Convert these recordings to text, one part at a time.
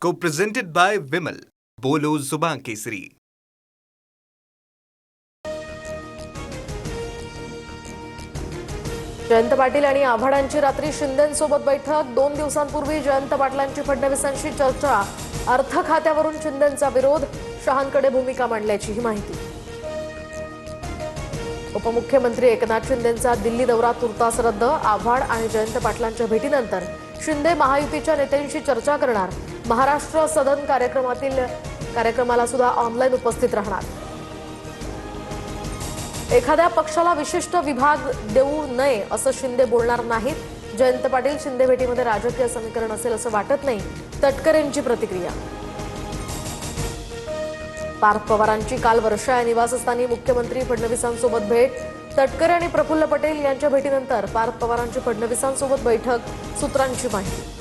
Co-presented by Vimal. बोलो जुबान केसरी. जयंत पाटील आणि आव्हाडांची रात्री शिंदेंसोबत बैठक. 2 दिवसांपूर्वी जयंत पाटलांची फडणवीसांशी चर्चा. अर्थ खात्यावरून शिंदेंचा विरोध. शहांकडे भूमिका मांडल्याची माहिती. उपमुख्यमंत्री एकनाथ शिंदेंचा दिल्ली दौरा तुर्तास रद्द. आव्हाड आणि जयंत पाटलांच्या भेटीनंतर शिंदे महायुतीच्या नेत्यांशी चर्चा करणार. महाराष्ट्र सदन कार्यक्रमाला सुद्धा ऑनलाईन उपस्थित राहणार. एखाद्या पक्षाला विशिष्ट विभाग देऊ नये असं शिंदे बोलणार नाहीत. जयंत पाटील शिंदे भेटीमध्ये राजकीय समीकरण असेल असं वाटत नाही. तटकरेंची प्रतिक्रिया. पार्थ पवारांची काल वर्षा या निवासस्थानी मुख्यमंत्री फडणवीसांसोबत भेट. तटकरे आणि प्रफुल्ल पटेल यांच्या भेटीनंतर पार्थ पवारांची फडणवीसांसोबत बैठक. सूत्रांची माहिती.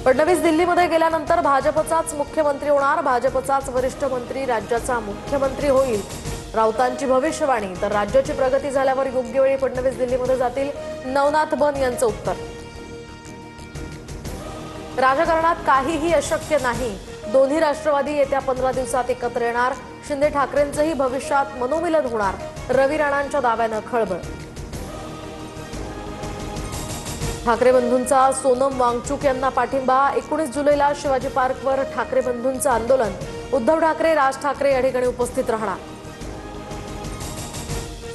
फडणवीस दिल्लीमध्ये गेल्यानंतर भाजपचाच मुख्यमंत्री होणार. भाजपचाच वरिष्ठ मंत्री राज्याचा मुख्यमंत्री होईल. राऊतांची भविष्यवाणी. तर राज्याची प्रगती झाल्यावर योग्य वेळी फडणवीस दिल्लीमध्ये जातील. नवनाथ बन यांचं उत्तर. राजकारणात काहीही अशक्य नाही. दोन्ही राष्ट्रवादी येत्या 15 दिवसात एकत्र येणार. शिंदे ठाकरेंचंही भविष्यात मनोमिलन होणार. रवी राणांच्या दाव्यानं खळबळ. ठाकरे बंधूंचा सोनम वांगचुक यांना पाठिंबा. 19 जुलैला शिवाजी पार्कवर ठाकरे बंधूंचं आंदोलन. उद्धव ठाकरे, राज ठाकरे या ठिकाणी उपस्थित राहणार.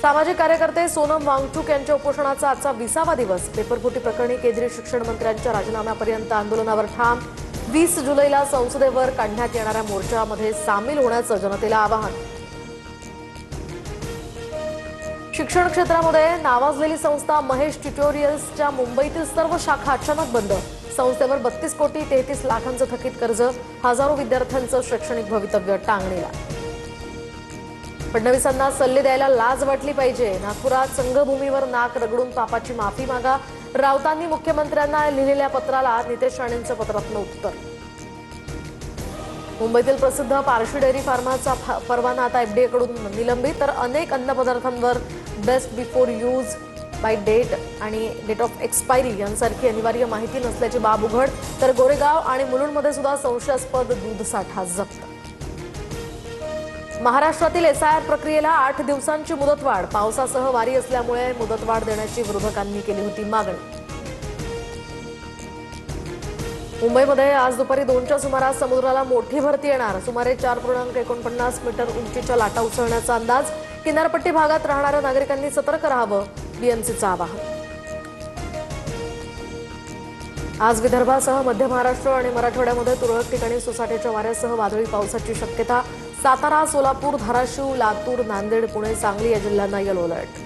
सामाजिक कार्यकर्ते सोनम वांगचुक यांच्या उपोषणाचा आजचा 20वा दिवस. पेपरफुटी प्रकरणी केंद्रीय शिक्षण मंत्र्यांच्या राजीनाम्यापर्यंत आंदोलनावर ठाम. 20 जुलैला संसदेवर काढण्यात येणाऱ्या मोर्चामध्ये सामील होण्याचं जनतेला आवाहन. शिक्षण क्षेत्रामध्ये नावाजलेली संस्था महेश ट्युटोरियल्सच्या मुंबईतील सर्व शाखा अचानक बंद. संस्थेवर 32 कोटी 33 लाखांचं थकीत कर्ज. हजारो विद्यार्थ्यांचं शैक्षणिक भवितव्य टांगणीला. फडणवीसांना सल्ले द्यायला लाज वाटली पाहिजे. नागपुरात संघभूमीवर नाक रगडून पापाची माफी मागा. राऊतांनी मुख्यमंत्र्यांना लिहिलेल्या पत्राला नितेश राणेंचं पत्रातलं उत्तर. मुंबईतील प्रसिद्ध पारशी डेअरी फार्माचा परवाना आता एफडीए कडून निलंबित. तर अनेक अन्नपदार्थांवर best before use by date आणि डेट ऑफ एक्सपायरी यांसारखी अनिवार्य माहिती नसल्याची बाब उघड. तर गोरेगाव आणि मुलुंडमध्ये सुद्धा संशयास्पद दूध साठा जप्त. महाराष्ट्रातील एसआयआर प्रक्रियेला 8 दिवसांची मुदतवाढ. पावसासह वारी असल्यामुळे मुदतवाढ देण्याची विरोधकांनी केली होती मागणी. मुंबईमध्ये आज दुपारी 2च्या सुमारास समुद्राला मोठी भरती येणार. सुमारे 4.49 मीटर उंचीच्या लाटा उसळण्याचा अंदाज. किनारपट्टी भागात राहणाऱ्या नागरिकांनी सतर्क राहावं. बीएमसीचं आवाहन. आज विदर्भासह मध्य महाराष्ट्र आणि मराठवाड्यामध्ये तुरळक ठिकाणी सोसाट्याच्या वाऱ्यासह वादळी पावसाची शक्यता. सातारा, सोलापूर, धाराशिव, लातूर, नांदेड, पुणे, सांगली या जिल्ह्यांना येलो अलर्ट.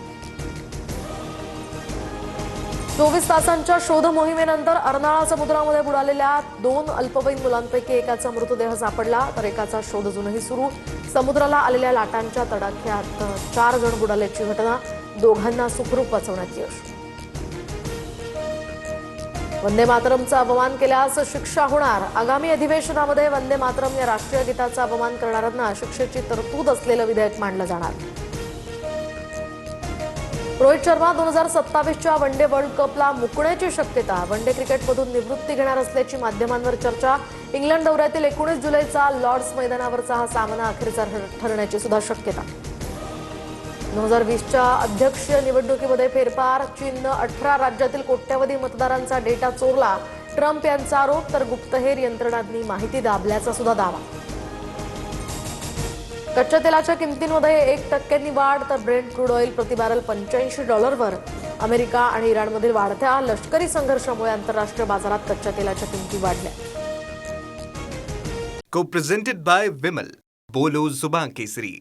24 तासांच्या शोध मोहिमेनंतर अर्नाळा समुद्रामध्ये बुडालेल्या 2 अल्पवयीन मुलांपैकी एकाचा मृतदेह सापडला. तर एकाचा शोध अजूनही सुरू. समुद्राला आलेल्या लाटांच्या तडाख्यात 4 जण बुडाल्याची घटना. दोघांना सुखरूप वाचवण्यात यश. वंदे मातरमचा अपमान केल्यास शिक्षा होणार. आगामी अधिवेशनामध्ये वंदे मातरम या राष्ट्रीय गीताचा अपमान करणाऱ्यांना शिक्षेची तरतूद असलेलं विधेयक मांडलं जाणार. रोहित शर्मा 2027च्या वनडे वर्ल्ड कपला मुकण्याची शक्यता. वनडे क्रिकेटमधून निवृत्ती घेणार असल्याची माध्यमांवर चर्चा. इंग्लंड दौऱ्यातील 19 जुलैचा लॉर्ड्स मैदानावरचा हा सामना अखेरचा ठरण्याची सुद्धा शक्यता. 2020च्या अध्यक्षीय निवडणुकीमध्ये फेरफार. चीननं 18 राज्यातील कोट्यवधी मतदारांचा डेटा चोरला. ट्रम्प यांचा आरोप. तर गुप्तहेर यंत्रणांनी माहिती दाबल्याचा सुद्धा दावा. कच्च्या तेलाच्या किमतींमध्ये 1% वाढ. तर ब्रेंट क्रूड ऑइल प्रतिबॅरल $85 अमेरिका आणि इराणमधील वाढत्या लष्करी संघर्षामुळे आंतरराष्ट्रीय बाजारात कच्च्या तेलाच्या किमती वाढल्या. Co-presented by Vimal. बोलो जुबान केसरी.